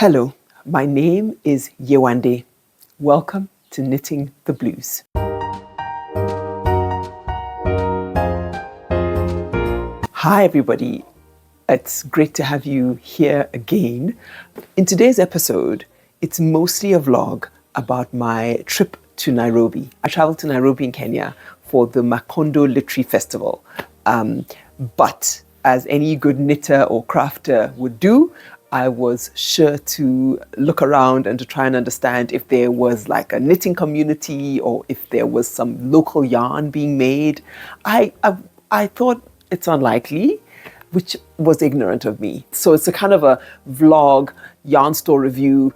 Hello, my name is Yewande. Welcome to Knitting the Blues. Hi everybody, it's great to have you here again. In today's episode, it's mostly a vlog about my trip to Nairobi. I traveled to Nairobi in Kenya for the Makondo Literary Festival. But as any good knitter or crafter would do, I was sure to look around and to try and understand if there was like a knitting community or if there was some local yarn being made. I thought it's unlikely, which was ignorant of me. So it's a kind of a vlog, yarn store review.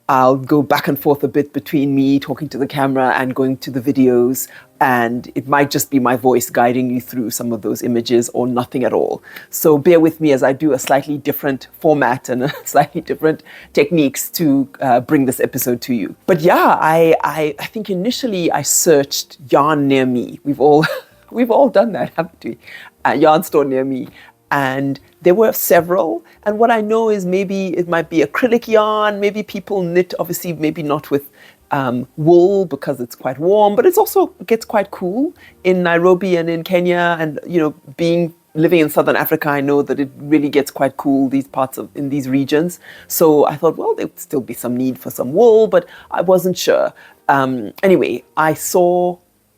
I'll go back and forth a bit between me talking to the camera and going to the videos, and it might just be my voice guiding you through some of those images or nothing at all. So bear with me as I do a slightly different format and a slightly different techniques to bring this episode to you. But yeah, I think initially I searched yarn near me. We've all done that, haven't we? Yarn store near me. And there were several. And what I know is maybe it might be acrylic yarn. Maybe people knit, obviously, maybe not with wool because it's quite warm, but it gets quite cool in Nairobi and in Kenya. And, living in Southern Africa, I know that it really gets quite cool in these regions. So I thought, well, there would still be some need for some wool, but I wasn't sure. Anyway,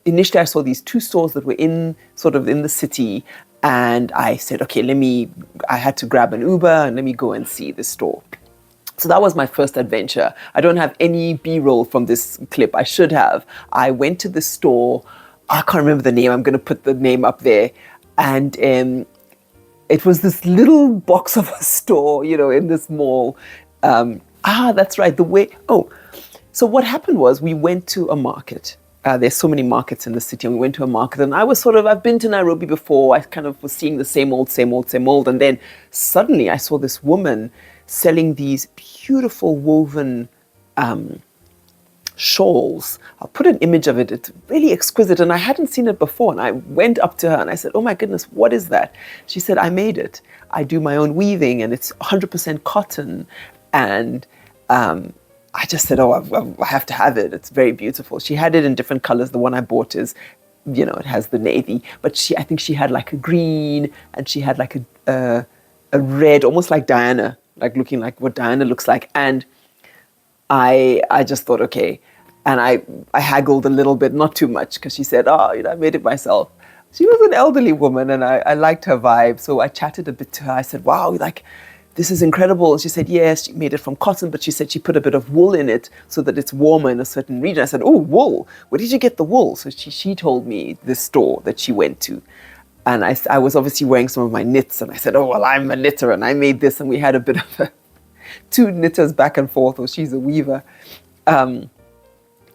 initially I saw these two stores that were in the city. And I said, okay, I had to grab an Uber and let me go and see the store. So that was my first adventure. I don't have any B-roll from this clip. I should have. I went to the store. I can't remember the name. I'm going to put the name up there. And it was this little box of a store, in this mall. That's right. So what happened was we went to a market. There's so many markets in the city, and we went to a market, and I've been to Nairobi before. I kind of was seeing the same old. And then suddenly I saw this woman selling these beautiful woven shawls. I'll put an image of it. It's really exquisite, and I hadn't seen it before. And I went up to her and I said, oh my goodness, what is that? She said, I made it. I do my own weaving, and it's 100% cotton. And I just said, I have to have it. It's very beautiful. She had it in different colors. The one I bought is, it has the navy. But I think she had like a green, and she had like a red, almost like Diana, like looking like what Diana looks like. And I just thought, okay. And I haggled a little bit, not too much, because she said, I made it myself. She was an elderly woman, and I liked her vibe. So I chatted a bit to her. I said, wow, this is incredible. And she said, yes, she made it from cotton, but she said she put a bit of wool in it so that it's warmer in a certain region. I said, oh, wool. Where did you get the wool? So she told me this store that she went to. And I was obviously wearing some of my knits. And I said, I'm a knitter and I made this. And we had a bit of two knitters back and forth, or she's a weaver.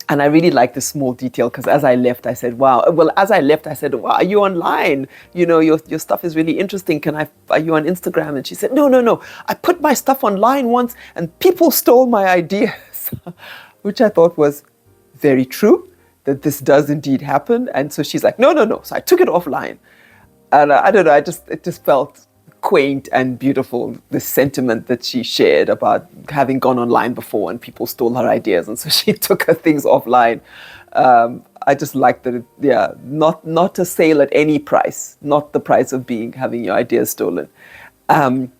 And I really liked this small detail because as I left, I said, wow. Well, as I left, I said, wow, are you online? Your stuff is really interesting. Are you on Instagram? And she said, no. I put my stuff online once and people stole my ideas, which I thought was very true, that this does indeed happen. And so she's like, no. So I took it offline. And I don't know, it just felt quaint and beautiful, this sentiment that she shared about having gone online before and people stole her ideas, and so she took her things offline. I just liked that, not a sale at any price, not the price of having your ideas stolen. And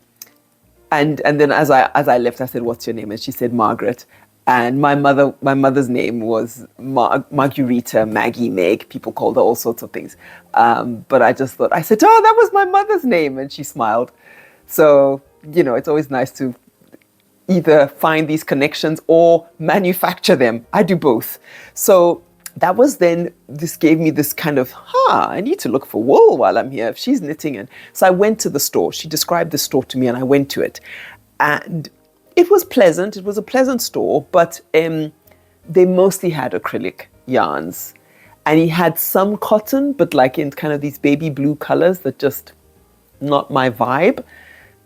then as I left, I said, what's your name? And she said, Margaret. And my mother's name was Margarita, Maggie, Meg. People called her all sorts of things. But I said, that was my mother's name. And she smiled. So, it's always nice to either find these connections or manufacture them. I do both. So that was this gave me this kind of, I need to look for wool while I'm here if she's knitting. And so I went to the store. She described the store to me and I went to it. And it was pleasant. It was a pleasant store, but they mostly had acrylic yarns. And he had some cotton, but like in kind of these baby blue colors that just not my vibe.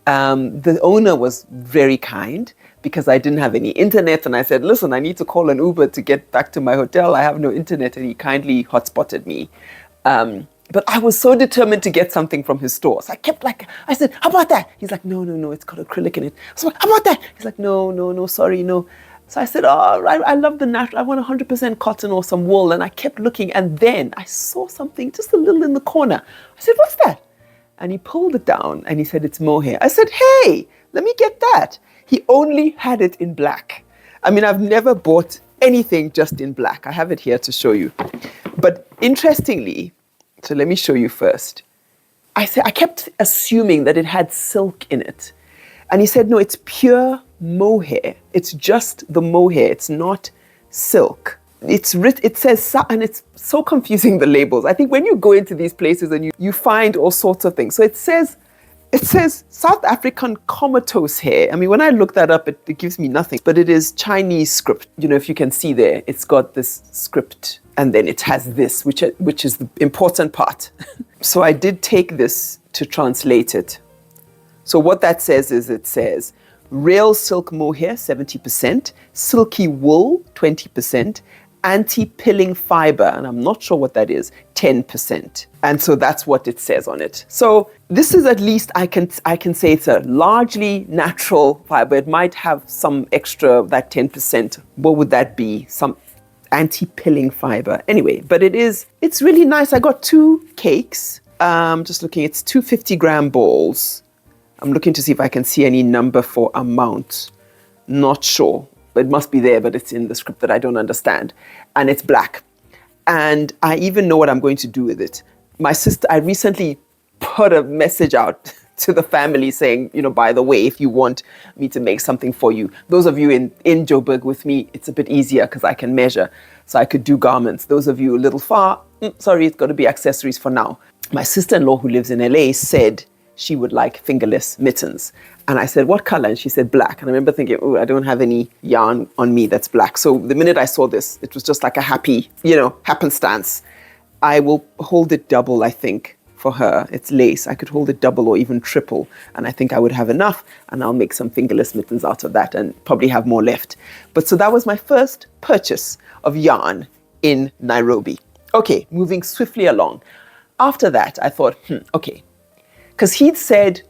The owner was very kind because I didn't have any internet. And I said, listen, I need to call an Uber to get back to my hotel. I have no internet. And he kindly hotspotted me. But I was so determined to get something from his store. So I kept I said, how about that? He's like, no, it's got acrylic in it. I was like, how about that? He's like, no, sorry, no. So I said, oh, I love the natural. I want 100% cotton or some wool. And I kept looking. And then I saw something just a little in the corner. I said, what's that? And he pulled it down and he said, it's mohair. I said, hey, let me get that. He only had it in black. I mean, I've never bought anything just in black. I have it here to show you. But interestingly, so let me show you first. I kept assuming that it had silk in it. And he said, no, it's pure mohair. It's just the mohair. It's not silk. It says, and it's so confusing, the labels. I think when you go into these places and you find all sorts of things. So it says South African comatose hair. I mean, when I look that up, it gives me nothing. But it is Chinese script. You know, if you can see there, it's got this script. And then it has this, which is the important part. So I did take this to translate it. So what that says is, it says, real silk mohair, 70%, silky wool, 20%, anti-pilling fiber, and I'm not sure what that is, 10%. And so that's what it says on it. So this is, at least I can say it's a largely natural fiber. It might have some extra, that 10%. What would that be? Some anti-pilling fiber. Anyway, but it's really nice. I got 2 cakes. Just looking, it's 2 50-gram balls. I'm looking to see if I can see any number for amount. Not sure. It must be there, but it's in the script that I don't understand. And it's black. And I even know what I'm going to do with it. My sister, I recently put a message out to the family saying, you know, by the way, if you want me to make something for you, those of you in Joburg with me, it's a bit easier because I can measure. So I could do garments. Those of you a little far, sorry, it's got to be accessories for now. My sister-in-law who lives in LA said she would like fingerless mittens. And I said, what color? And she said black. And I remember thinking, oh, I don't have any yarn on me that's black. So the minute I saw this, it was just like a happy, happenstance. I will hold it double, I think, for her. It's lace. I could hold it double or even triple. And I think I would have enough. And I'll make some fingerless mittens out of that and probably have more left. But so that was my first purchase of yarn in Nairobi. Okay, moving swiftly along. After that, I thought, okay. Because I said,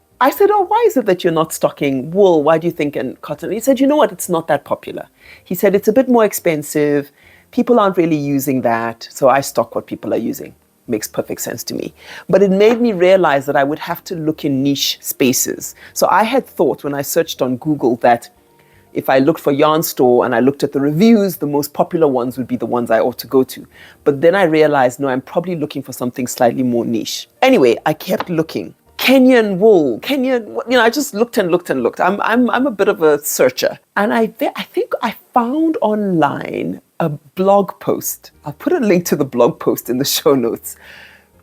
oh, why is it that you're not stocking wool? Why do you think in cotton? He said, you know what? It's not that popular. He said, it's a bit more expensive. People aren't really using that. So I stock what people are using. Makes perfect sense to me. But it made me realize that I would have to look in niche spaces. So I had thought when I searched on Google that if I looked for yarn store and I looked at the reviews, the most popular ones would be the ones I ought to go to. But then I realized, no, I'm probably looking for something slightly more niche. Anyway, I kept looking. Kenyan wool, I just looked and looked and looked. I'm a bit of a searcher. And I think I found online a blog post. I'll put a link to the blog post in the show notes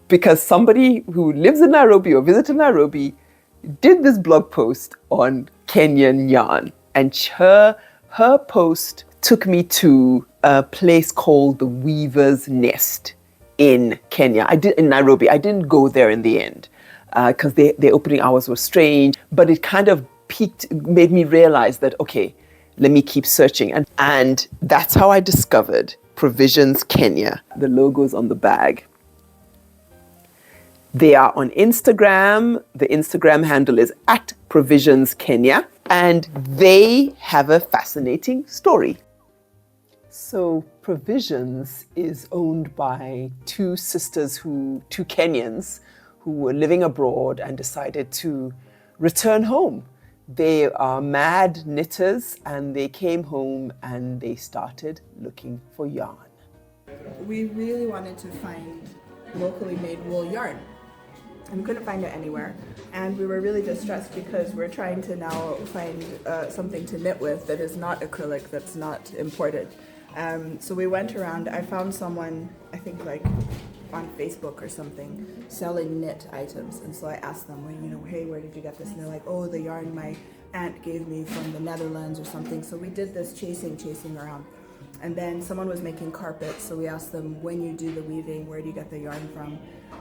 because somebody who lives in Nairobi or visited Nairobi did this blog post on Kenyan yarn. And her post took me to a place called the Weaver's Nest in Kenya. In Nairobi. I didn't go there in the end. Because their opening hours were strange, but it kind of made me realize that, okay, let me keep searching. And that's how I discovered Provisions Kenya. The logo's on the bag. They are on Instagram. The Instagram handle is @ProvisionsKenya. And they have a fascinating story. So Provisions is owned by two Kenyans, who were living abroad and decided to return home. They are mad knitters and they came home and they started looking for yarn. We really wanted to find locally made wool yarn and we couldn't find it anywhere. And we were really distressed because we're trying to now find something to knit with that is not acrylic, that's not imported. So we went around, I found someone, I think like on Facebook or something, selling knit items. And so I asked them, hey, where did you get this? And they're like, oh, the yarn my aunt gave me from the Netherlands or something. So we did this chasing around. And then someone was making carpets, so we asked them, when you do the weaving, where do you get the yarn from?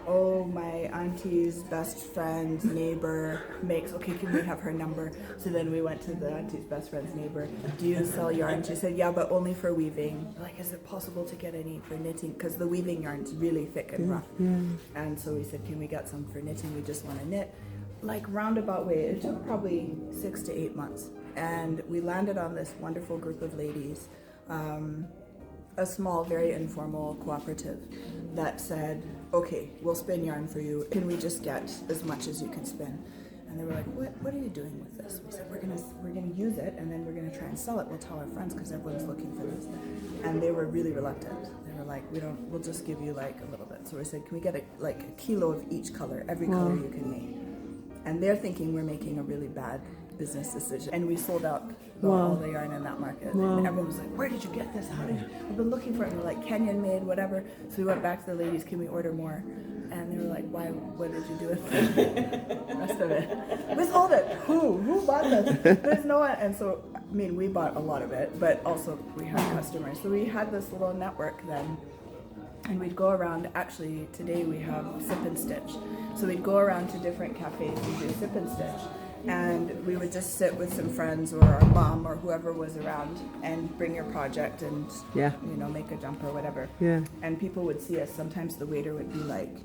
Oh, my auntie's best friend's neighbor makes, okay, can we have her number? So then we went to the auntie's best friend's neighbor. Do you sell yarn? She said, yeah, but only for weaving. Like, is it possible to get any for knitting? Because the weaving yarn's really thick and rough. And so we said, can we get some for knitting? We just want to knit. Like, roundabout way, it took probably 6 to 8 months. And we landed on this wonderful group of ladies, a small, very informal cooperative that said, okay, we'll spin yarn for you. Can we just get as much as you can spin? And they were like, what are you doing with this? We said, we're gonna use it, and then we're gonna try and sell it. We'll tell our friends because everyone's looking for this. And they were really reluctant. They were like, we'll just give you like a little bit. So we said, can we get a kilo of each color, every color you can make? And they're thinking we're making a really bad business decision. And we sold out all the yarn in that market. And everyone was like, where did you get this? How did you? We've been looking for it. And we're like, Kenyan made, whatever. So we went back to the ladies, can we order more? And they were like, why? What did you do with the rest of it? We sold it. Who bought this? There's no one. And so, I mean, we bought a lot of it, but also we had customers. So we had this little network then. And we'd go around, actually today we have sip and stitch. So we'd go around to different cafes and do sip and stitch. And we would just sit with some friends or our mom or whoever was around and bring your project and, make a jumper or whatever. Yeah. And people would see us. Sometimes the waiter would be like,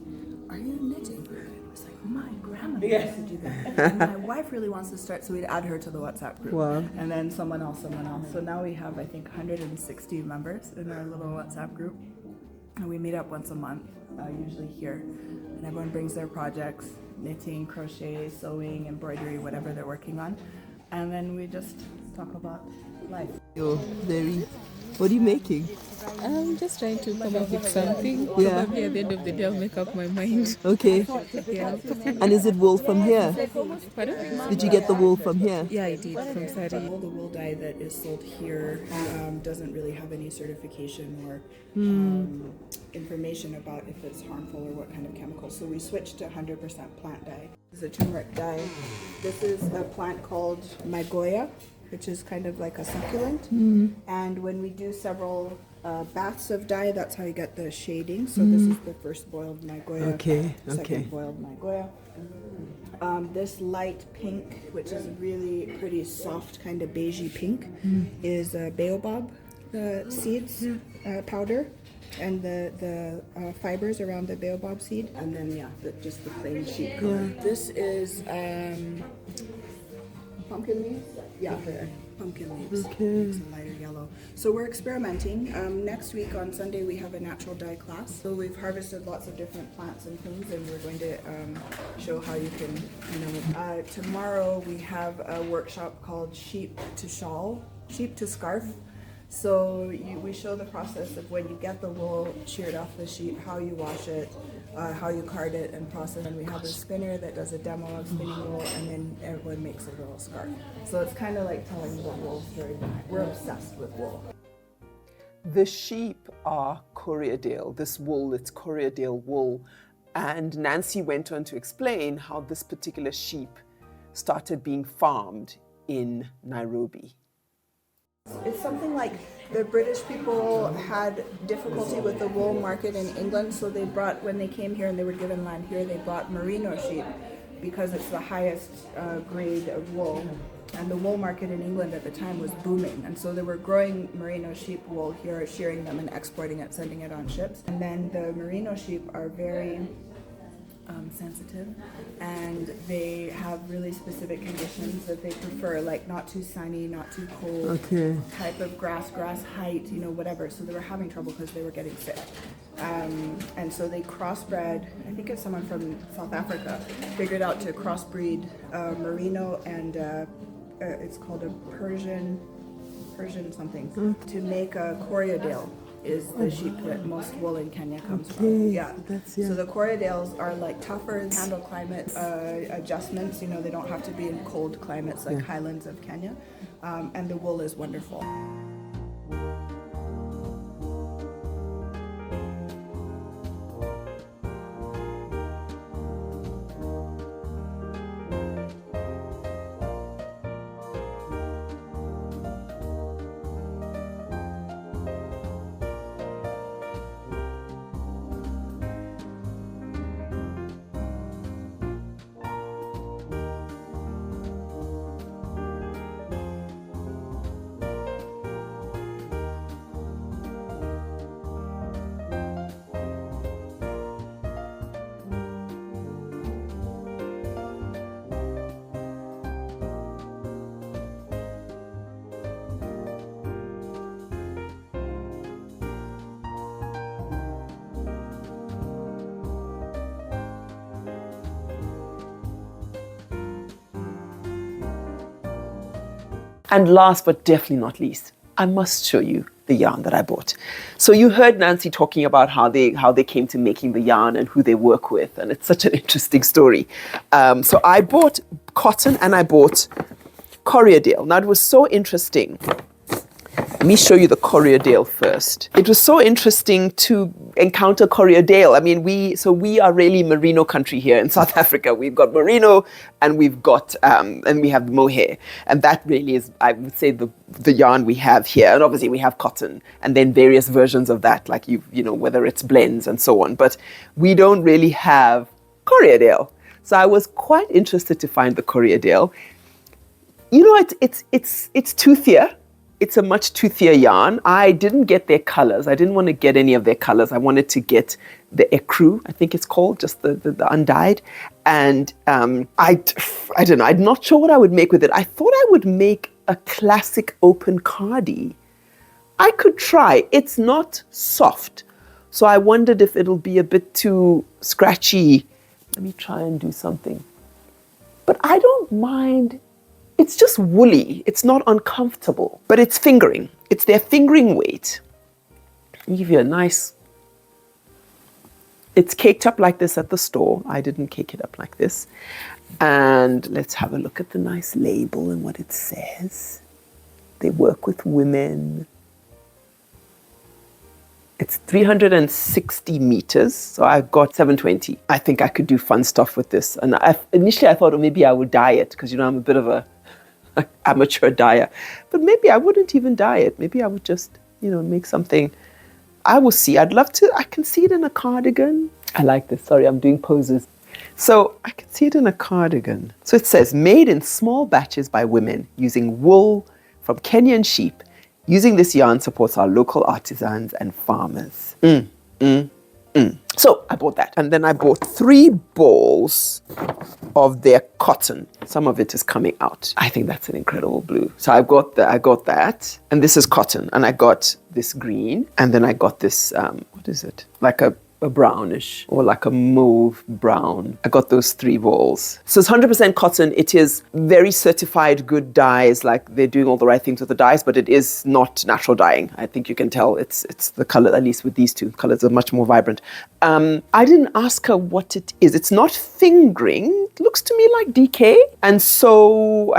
are you knitting? It was like, my grandma used to do that. And my wife really wants to start, so we'd add her to the WhatsApp group. Wow. And then someone else. So now we have, I think, 160 members in our little WhatsApp group. And we meet up once a month, usually here. And everyone brings their projects, knitting, crochet, sewing, embroidery, whatever they're working on. And then we just talk about life. What are you making? I'm just trying to come up with something. Probably at the end of the day, I'll make up my mind. Okay. Yeah. And is it wool from here? Pardon? Did you get the wool from here? Yeah, I did from Sari. All the wool dye that is sold here doesn't really have any certification or information about if it's harmful or what kind of chemicals. So we switched to 100% plant dye. This is a turmeric dye. This is a plant called Mygoya, which is kind of like a succulent. And when we do several baths of dye, that's how you get the shading. So this is the first boiled Mygoya, second boiled Mygoya. This light pink, which is really pretty soft, kind of beigey pink, is baobab seeds powder, and the fibers around the baobab seed, and then just the plain sheep color. This is pumpkin leaves. Yeah, pumpkin leaves. It's a lighter yellow. So we're experimenting. Next week on Sunday we have a natural dye class. So we've harvested lots of different plants and things, and we're going to show how you can. Tomorrow we have a workshop called Sheep to Shawl, Sheep to Scarf. So we show the process of when you get the wool sheared off the sheep, how you wash it, how you card it and process. And we have a spinner that does a demo of spinning wool, and then everyone makes a little scarf. So it's kind of like telling the wool story. We're obsessed with wool. The sheep are Corriedale. This wool, it's Corriedale wool. And Nancy went on to explain how this particular sheep started being farmed in Nairobi. It's something like the British people had difficulty with the wool market in England, so they brought, when they came here and they were given land here, they brought merino sheep because it's the highest grade of wool. And the wool market in England at the time was booming, and so they were growing merino sheep wool here, shearing them and exporting it, sending it on ships. And then the merino sheep are very sensitive, and they have really specific conditions that they prefer, like not too sunny, not too cold, type of grass height, whatever. So they were having trouble because they were getting sick. And so they crossbred, I think it's someone from South Africa, figured out to crossbreed merino and it's called a Persian something, to make a Corriedale. Is the sheep that most wool in Kenya comes from. Yeah. So the Corriedales are like tougher, handle climate adjustments. They don't have to be in cold climates like highlands of Kenya. And the wool is wonderful. And last but definitely not least, I must show you the yarn that I bought. So you heard Nancy talking about how they came to making the yarn and who they work with, and it's such an interesting story. So I bought cotton and I bought Corriedale. Now it was so interesting. Let me show you the Corriedale first. It was so interesting to encounter Corriedale. I mean, we are really merino country here in South Africa. We've got merino and we've got and we have mohair, and that really is, I would say, the yarn we have here. And obviously we have cotton and then various versions of that, like you know, whether it's blends and so on. But we don't really have Corriedale. So I was quite interested to find the Corriedale. You know, it's toothier. It's a much toothier yarn. I didn't get their colors. I didn't want to get any of their colors. I wanted to get the ecru, I think it's called, just the undyed. And I don't know, I'm not sure what I would make with it. I thought I would make a classic open cardi. I could try. It's not soft. So I wondered if it'll be a bit too scratchy. Let me try and do something. But I don't mind. It's just woolly. It's not uncomfortable, but it's fingering. It's their fingering weight. Let me give you a nice, it's caked up like this at the store. I didn't cake it up like this. And let's have a look at the nice label and what it says. They work with women. It's 360 meters, so I've got 720. I think I could do fun stuff with this. And initially I thought, oh, maybe I would dye it, because, you know, I'm a bit of a amateur dyer. But maybe I wouldn't even dye it. Maybe I would just, you know, make something. I will see. I'd love to. I can see it in a cardigan. I like this. Sorry, I'm doing poses. So I can see it in a cardigan. So it says, made in small batches by women using wool from Kenyan sheep. Using this yarn supports our local artisans and farmers. So I bought that. And then I bought 3 balls of their cotton. Some of it is coming out. I think that's an incredible blue. So I got that. And this is cotton. And I got this green. And then I got this, what is it? Like a brownish or like a mauve brown. I got those 3 balls. So it's 100% cotton. It is very certified good dyes, like they're doing all the right things with the dyes, but it is not natural dyeing. I think you can tell it's the color, at least with these 2 colors are much more vibrant. I didn't ask her what it is. It's not fingering. It looks to me like DK. And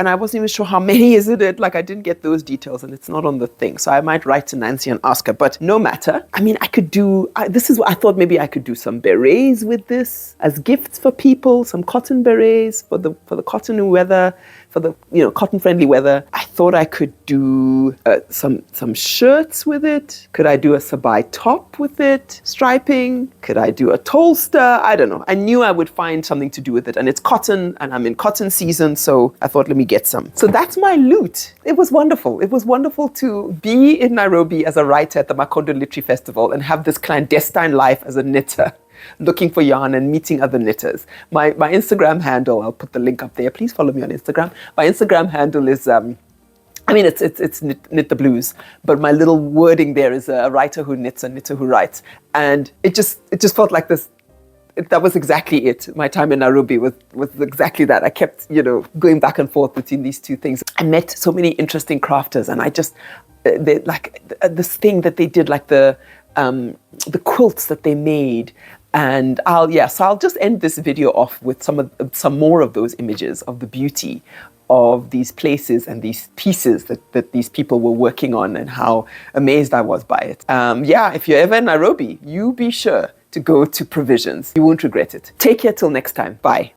I wasn't even sure how many is it. Like I didn't get those details and it's not on the thing. So I might write to Nancy and ask her, but no matter. I mean, I could do, this is what I thought, maybe I could do some berets with this as gifts for people, some cotton berets for the cotton weather, for the, you know, cotton friendly weather. I thought I could do some shirts with it. Could I do a sabai top with it? Striping? Could I do a toaster? I don't know. I knew I would find something to do with it, and it's cotton and I'm in cotton season. So I thought, let me get some. So that's my loot. It was wonderful. It was wonderful to be in Nairobi as a writer at the Makondo Literary Festival and have this clandestine life as a knitter, looking for yarn and meeting other knitters. My Instagram handle, I'll put the link up there. Please follow me on Instagram. My Instagram handle is, it's Knit the Blues, but my little wording there is a writer who knits, a knitter who writes. And it just felt like this. That was exactly it. My time in Nairobi was exactly that. I kept, you know, going back and forth between these 2 things. I met so many interesting crafters, and I just, this thing that they did, like the quilts that they made. And I'll just end this video off with some more of those images of the beauty of these places and these pieces that these people were working on, and how amazed I was by it. If you're ever in Nairobi, you be sure to go to Provisions. You won't regret it. Take care till next time. Bye.